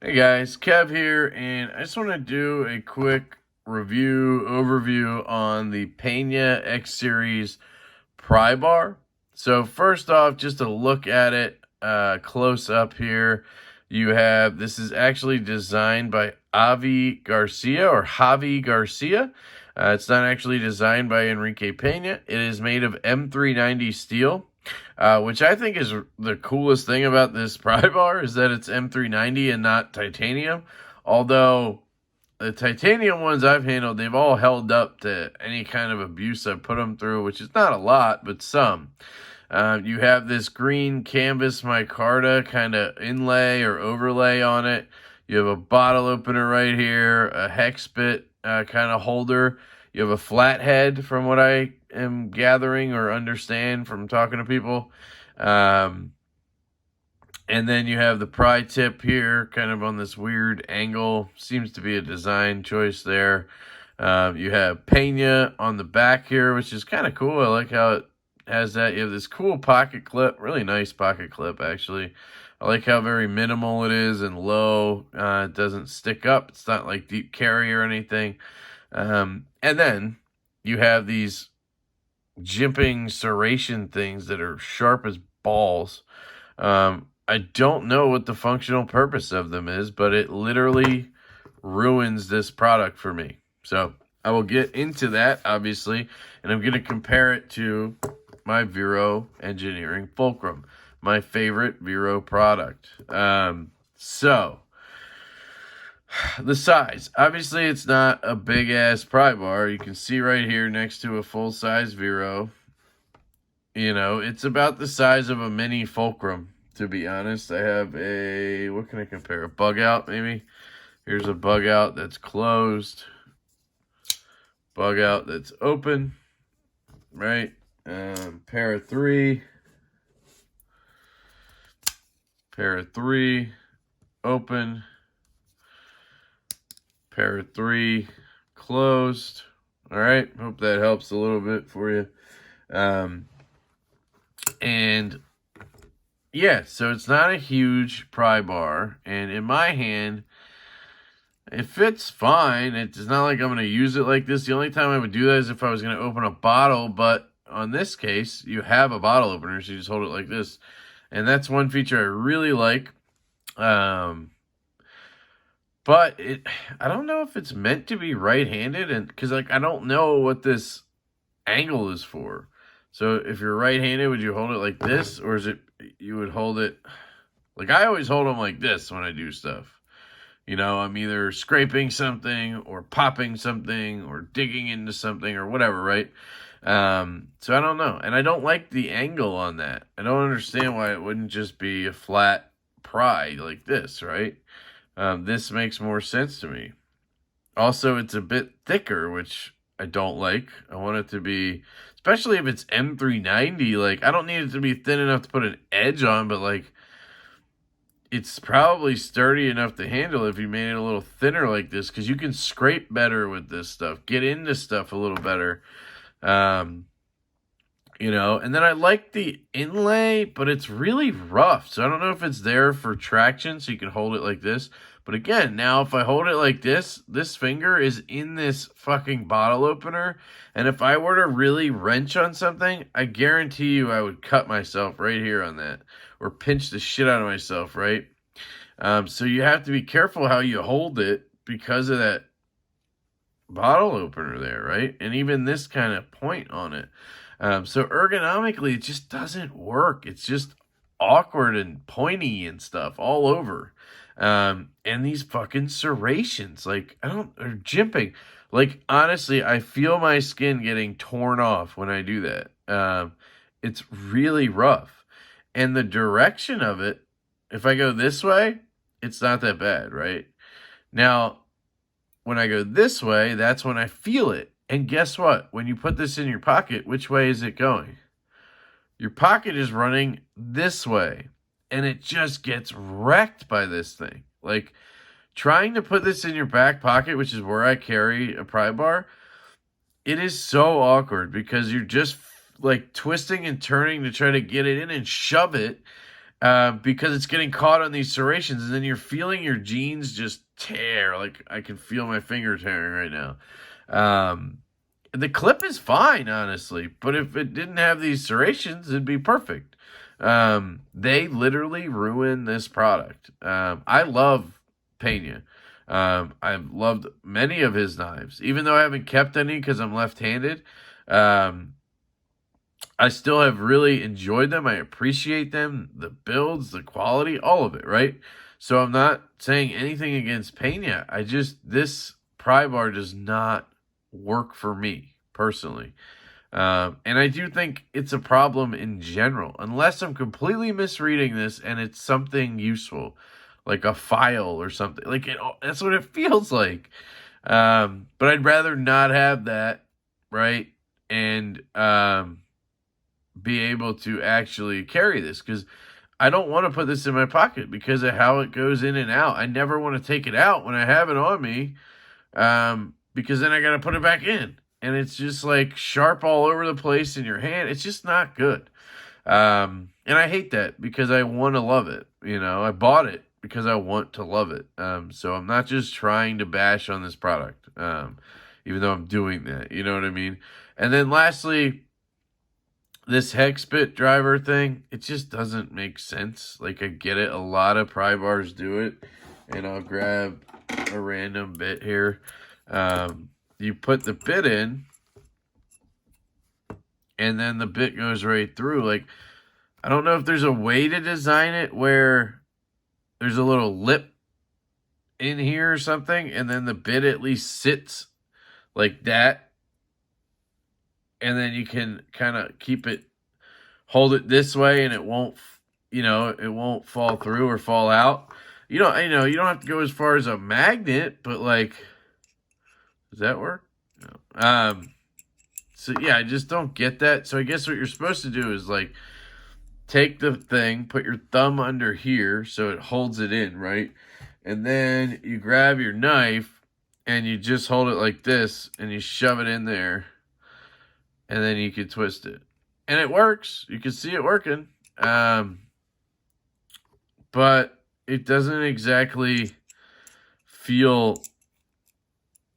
Hey guys, Kev here, and I just want to do a quick overview on the Pena X Series Prybar. So first off, just to look at it close up here, you have, this is actually designed by Javi Garcia. It's not actually designed by Enrique Pena. It is made of M390 steel. Which I think is the coolest thing about this pry bar is that it's M390 and not titanium. Although the titanium ones I've handled, they've all held up to any kind of abuse I've put them through, which is not a lot, but some. You have this green canvas micarta kind of inlay or overlay on it. You have a bottle opener right here, a hex bit kind of holder. You have a flathead, from what I am gathering or understand from talking to people. And then you have the pry tip here, kind of on this weird angle. Seems to be a design choice there. You have Pena on the back here, which is kind of cool. I like how it has that. You have this cool pocket clip, really nice pocket clip, actually. I like how very minimal it is and low. It doesn't stick up. It's not like deep carry or anything. And then you have these jimping serration things that are sharp as balls. I don't know what the functional purpose of them is, but it literally ruins this product for me. So I will get into that, obviously, and I'm going to compare it to my Vero Engineering Fulcrum, my favorite Vero product. So the size. Obviously, it's not a big-ass pry bar. You can see right here next to a full-size Vero. You know, it's about the size of a mini Fulcrum, to be honest. I have a, what can I compare? A bug out, maybe? Here's a bug out that's closed. Bug out that's open. Right? Pair of three. Pair of three. Open. Pair of three. Closed. All right. Hope that helps a little bit for you. And yeah, so it's not a huge pry bar, and in my hand, it fits fine. It's not like I'm going to use it like this. The only time I would do that is if I was going to open a bottle, but on this case, you have a bottle opener, so you just hold it like this. And that's one feature I really like. But I don't know if it's meant to be right-handed, and because like I don't know what this angle is for. So if you're right-handed, would you hold it like this, or is it you would hold it like I always hold them like this when I do stuff. You know, I'm either scraping something or popping something or digging into something or whatever, right? So I don't know, and I don't like the angle on that. I don't understand why it wouldn't just be a flat pry like this, right? This makes more sense to me. Also, it's a bit thicker, which I don't like. I want it to be, especially if it's M390, like, I don't need it to be thin enough to put an edge on, but, like, it's probably sturdy enough to handle if you made it a little thinner like this, because you can scrape better with this stuff, get into stuff a little better. You know, and then I like the inlay, but it's really rough. So I don't know if it's there for traction so you can hold it like this. But again, now if I hold it like this finger is in this fucking bottle opener. And if I were to really wrench on something, I guarantee you I would cut myself right here on that. Or pinch the shit out of myself, right? So you have to be careful how you hold it because of that bottle opener there, right? And even this kind of point on it. So ergonomically, it just doesn't work. It's just awkward and pointy and stuff all over. And these fucking serrations, like, or jimping. Like, honestly, I feel my skin getting torn off when I do that. It's really rough. And the direction of it, if I go this way, it's not that bad, right? Now, when I go this way, that's when I feel it. And guess what? When you put this in your pocket, which way is it going? Your pocket is running this way. And it just gets wrecked by this thing. Like, trying to put this in your back pocket, which is where I carry a pry bar, it is so awkward because you're just like twisting and turning to try to get it in and shove it, because it's getting caught on these serrations, and then you're feeling your jeans just tear. Like, I can feel my finger tearing right now. The clip is fine, honestly, but if it didn't have these serrations, it'd be perfect. They literally ruin this product. I love Pena. I've loved many of his knives, even though I haven't kept any because I'm left-handed. I still have really enjoyed them. I appreciate them, the builds, the quality, all of it, right? So I'm not saying anything against Pena. This pry bar does not work for me personally. And I do think it's a problem in general, unless I'm completely misreading this and it's something useful, like a file or something. Like, that's what it feels like. But I'd rather not have that, right? And be able to actually carry this, because I don't want to put this in my pocket because of how it goes in and out. I never want to take it out when I have it on me, because then I got to put it back in. And it's just like sharp all over the place in your hand. It's just not good. And I hate that because I want to love it. You know, I bought it because I want to love it. So I'm not just trying to bash on this product, even though I'm doing that. You know what I mean? And then lastly, this hex bit driver thing, it just doesn't make sense. Like, I get it. A lot of pry bars do it. And I'll grab a random bit here. You put the bit in, and then the bit goes right through. Like, I don't know if there's a way to design it where there's a little lip in here or something, and then the bit at least sits like that. And then you can kind of hold it this way, and it won't, it won't fall through or fall out. You don't have to go as far as a magnet, but like, does that work? No. So yeah, I just don't get that. So I guess what you're supposed to do is like take the thing, put your thumb under here so it holds it in, right? And then you grab your knife and you just hold it like this and you shove it in there, and then you can twist it. And it works. You can see it working. But it doesn't exactly feel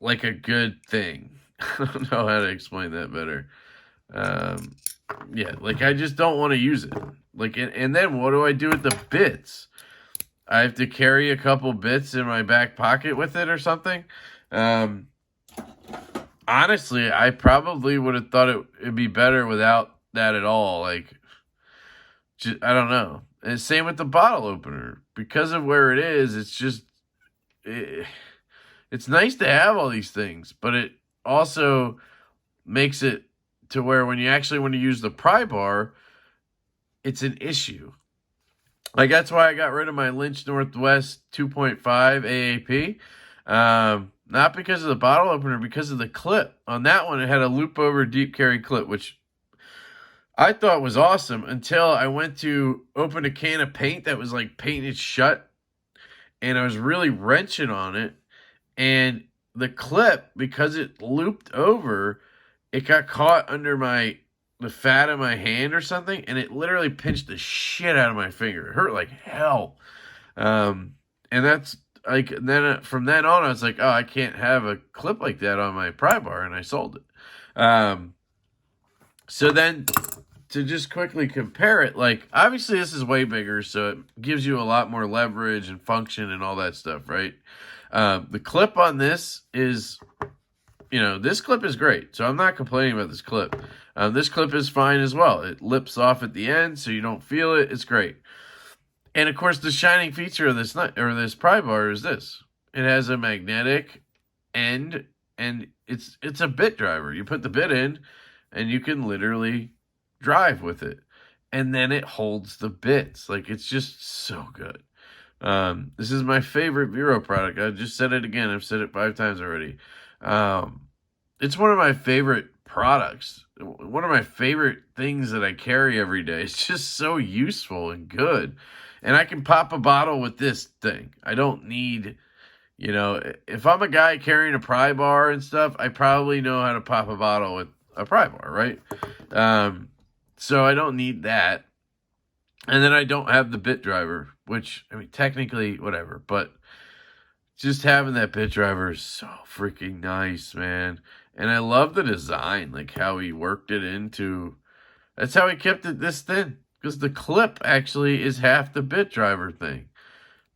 like a good thing. I don't know how to explain that better. Yeah, like, I just don't want to use it. Like, and then what do I do with the bits? I have to carry a couple bits in my back pocket with it or something. Honestly, I probably would have thought it'd be better without that at all. Like, I don't know. And same with the bottle opener. Because of where it is, it's just... it's nice to have all these things, but it also makes it to where when you actually want to use the pry bar, it's an issue. Like, that's why I got rid of my Lynch Northwest 2.5 AAP. Not because of the bottle opener, because of the clip. On that one, it had a loop over deep carry clip, which I thought was awesome until I went to open a can of paint that was like painted shut, and I was really wrenching on it. And the clip, because it looped over, it got caught under the fat of my hand or something, and it literally pinched the shit out of my finger. It hurt like hell. And that's like, then from then on, I was like, oh, I can't have a clip like that on my pry bar, and I sold it. So then, to just quickly compare it, like, obviously this is way bigger, so it gives you a lot more leverage and function and all that stuff, right? The clip on this is, this clip is great, so I'm not complaining about this clip. This clip is fine as well. It lips off at the end, so you don't feel it. It's great. And of course, the shining feature of this pry bar is this: it has a magnetic end, and it's a bit driver. You put the bit in, and you can literally drive with it, and then it holds the bits. Like, it's just so good. This is my favorite Vero product. I just said it again. I've said it 5 times already. It's one of my favorite products. One of my favorite things that I carry every day. It's just so useful and good. And I can pop a bottle with this thing. I don't need, if I'm a guy carrying a Prybar and stuff, I probably know how to pop a bottle with a Prybar, right? So I don't need that. And then I don't have the bit driver, which, I mean, technically, whatever. But just having that bit driver is so freaking nice, man. And I love the design, like how he worked it into. That's how he kept it this thin. Because the clip actually is half the bit driver thing.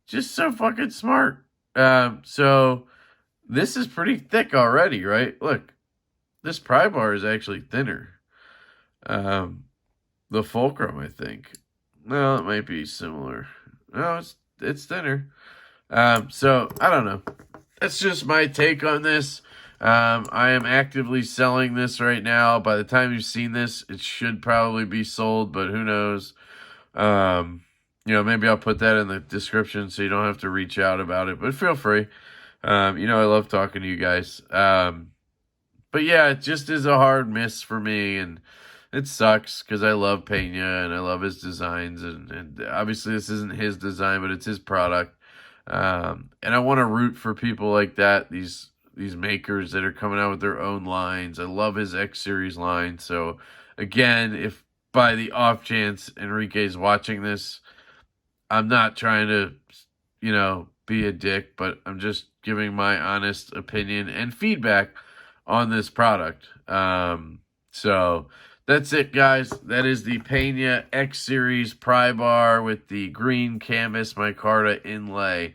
Just so fucking smart. So this is pretty thick already, right? Look, this pry bar is actually thinner. The fulcrum, I think. No, it might be similar. No, it's thinner. So I don't know. That's just my take on this. I am actively selling this right now. By the time you've seen this, it should probably be sold, but who knows? Maybe I'll put that in the description so you don't have to reach out about it, but feel free. I love talking to you guys. But yeah, it just is a hard miss for me, and it sucks because I love Pena and I love his designs, and obviously this isn't his design, but it's his product. And I want to root for people like that, these makers that are coming out with their own lines. I love his X Series line. So again, if by the off chance Enrique's watching this, I'm not trying to, be a dick, but I'm just giving my honest opinion and feedback on this product. So that's it, guys. That is the Pena X Series pry bar with the green canvas micarta inlay.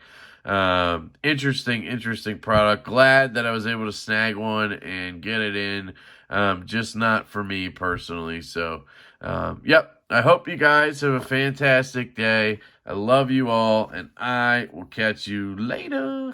Interesting product. Glad that I was able to snag one and get it in. Just not for me personally. So, yep. I hope you guys have a fantastic day. I love you all, and I will catch you later.